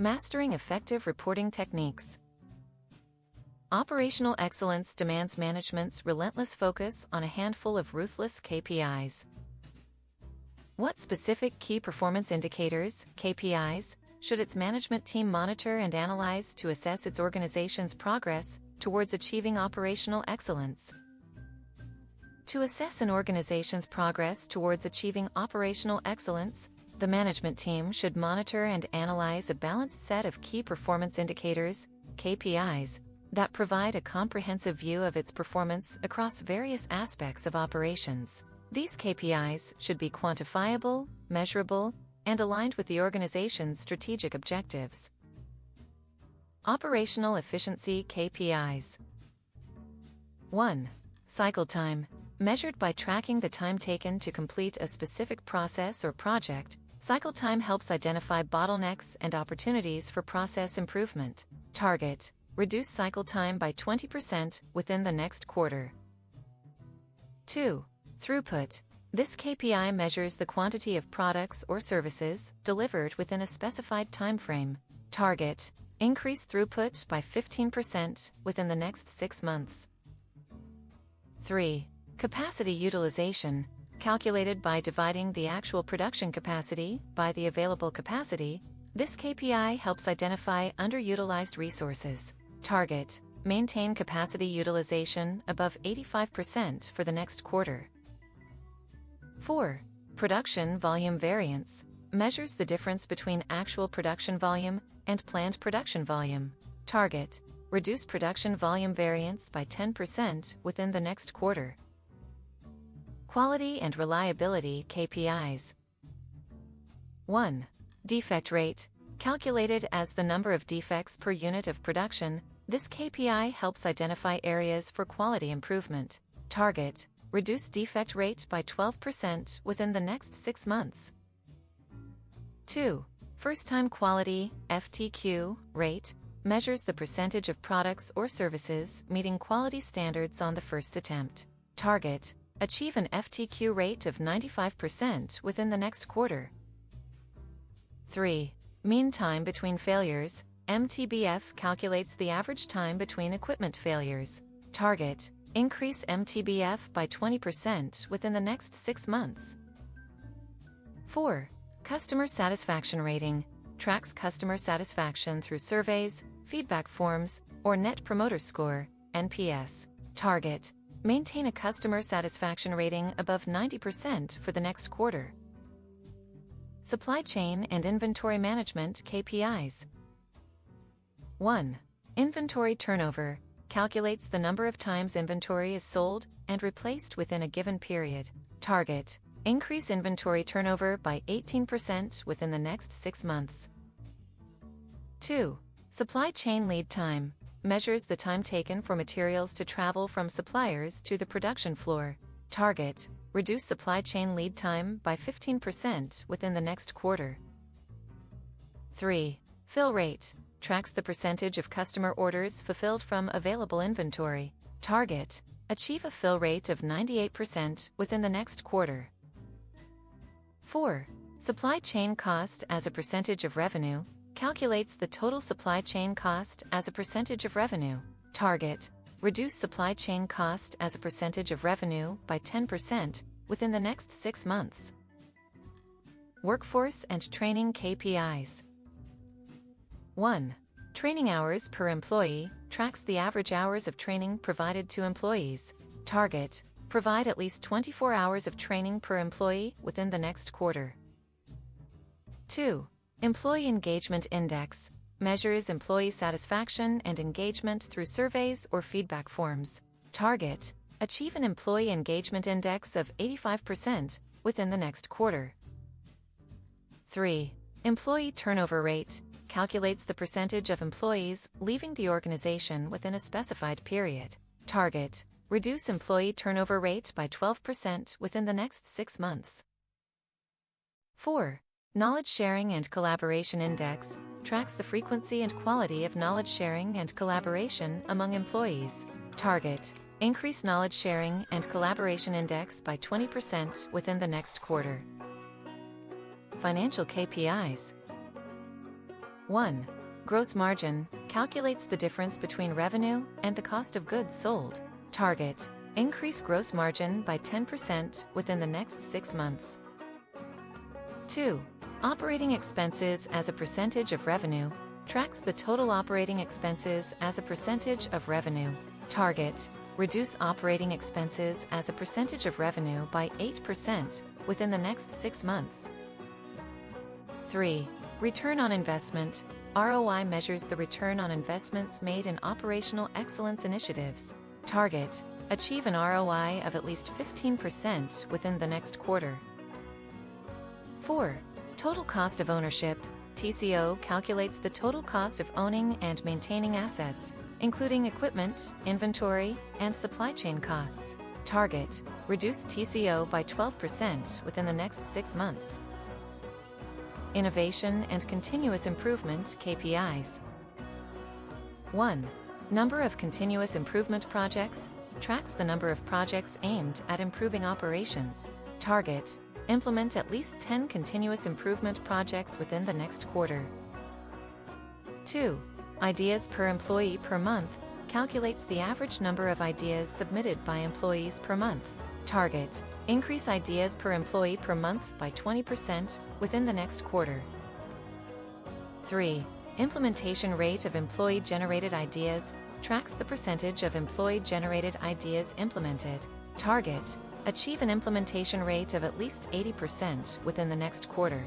Mastering effective reporting techniques. Operational excellence demands management's relentless focus on a handful of ruthless KPIs. What specific key performance indicators, KPIs, should its management team monitor and analyze to assess its organization's progress towards achieving operational excellence? To assess an organization's progress towards achieving operational excellence, the management team should monitor and analyze a balanced set of key performance indicators, KPIs, that provide a comprehensive view of its performance across various aspects of operations. These KPIs should be quantifiable, measurable, and aligned with the organization's strategic objectives. Operational efficiency KPIs. 1. Cycle time. Measured by tracking the time taken to complete a specific process or project, cycle time helps identify bottlenecks and opportunities for process improvement. Target: reduce cycle time by 20% within the next quarter. 2. Throughput. This KPI measures the quantity of products or services delivered within a specified time frame. Target: increase throughput by 15% within the next 6 months. 3. Capacity utilization, calculated by dividing the actual production capacity by the available capacity. This KPI helps identify underutilized resources. Target: maintain capacity utilization above 85% for the next quarter. 4. Production volume variance, measures the difference between actual production volume and planned production volume. Target: reduce production volume variance by 10% within the next quarter. Quality and reliability KPIs. 1. Defect rate, calculated as the number of defects per unit of production. This KPI helps identify areas for quality improvement. Target: reduce defect rate by 12% within the next 6 months. 2. First-time quality, FTQ, rate, measures the percentage of products or services meeting quality standards on the first attempt. Target: achieve an FTQ rate of 95% within the next quarter. 3. Mean time between failures, MTBF calculates the average time between equipment failures. Target: increase MTBF by 20% within the next 6 months. 4. Customer satisfaction rating, tracks customer satisfaction through surveys, feedback forms, or Net Promoter Score, NPS. Target: maintain a customer satisfaction rating above 90% for the next quarter. Supply chain and inventory management KPIs. 1. Inventory turnover, calculates the number of times inventory is sold and replaced within a given period. Target: increase inventory turnover by 18% within the next 6 months. 2. Supply chain lead time, measures the time taken for materials to travel from suppliers to the production floor. Target: reduce supply chain lead time by 15% within the next quarter. 3. Fill rate, tracks the percentage of customer orders fulfilled from available inventory. Target: achieve a fill rate of 98% within the next quarter. 4. Supply chain cost as a percentage of revenue, calculates the total supply chain cost as a percentage of revenue. Target: reduce supply chain cost as a percentage of revenue by 10% within the next 6 months. Workforce and training KPIs. 1. Training hours per employee, tracks the average hours of training provided to employees. Target: provide at least 24 hours of training per employee within the next quarter. 2. Employee Engagement Index, measures employee satisfaction and engagement through surveys or feedback forms. Target: achieve an employee engagement index of 85% within the next quarter. 3. Employee turnover rate, calculates the percentage of employees leaving the organization within a specified period. Target: reduce employee turnover rate by 12% within the next 6 months. 4. Knowledge Sharing and Collaboration Index, tracks the frequency and quality of knowledge sharing and collaboration among employees. Target: increase knowledge sharing and collaboration index by 20% within the next quarter. Financial KPIs. 1. Gross margin calculates the difference between revenue and the cost of goods sold. Target: increase gross margin by 10% within the next 6 months. 2. Operating expenses as a percentage of revenue tracks the total operating expenses as a percentage of revenue. Target: reduce operating expenses as a percentage of revenue by 8% within the next 6 months. 3. Return on investment. ROI measures the return on investments made in operational excellence initiatives. Target: achieve an ROI of at least 15% within the next quarter. 4. Total cost of ownership. TCO calculates the total cost of owning and maintaining assets, including equipment, inventory, and supply chain costs. Target: reduce TCO by 12% within the next 6 months. Innovation and continuous improvement KPIs. 1. Number of continuous improvement projects tracks the number of projects aimed at improving operations. Target: implement at least 10 continuous improvement projects within the next quarter. 2. Ideas per employee per month calculates the average number of ideas submitted by employees per month. Target: increase ideas per employee per month by 20% within the next quarter. 3. Implementation rate of employee-generated ideas tracks the percentage of employee-generated ideas implemented. Target: achieve an implementation rate of at least 80% within the next quarter.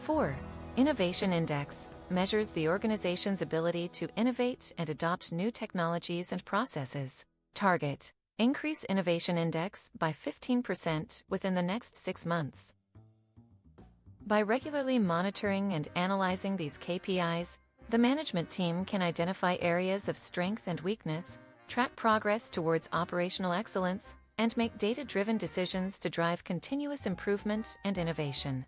4. Innovation Index measures the organization's ability to innovate and adopt new technologies and processes. Target: increase Innovation Index by 15% within the next 6 months. By regularly monitoring and analyzing these KPIs, the management team can identify areas of strength and weakness, track progress towards operational excellence, and make data-driven decisions to drive continuous improvement and innovation.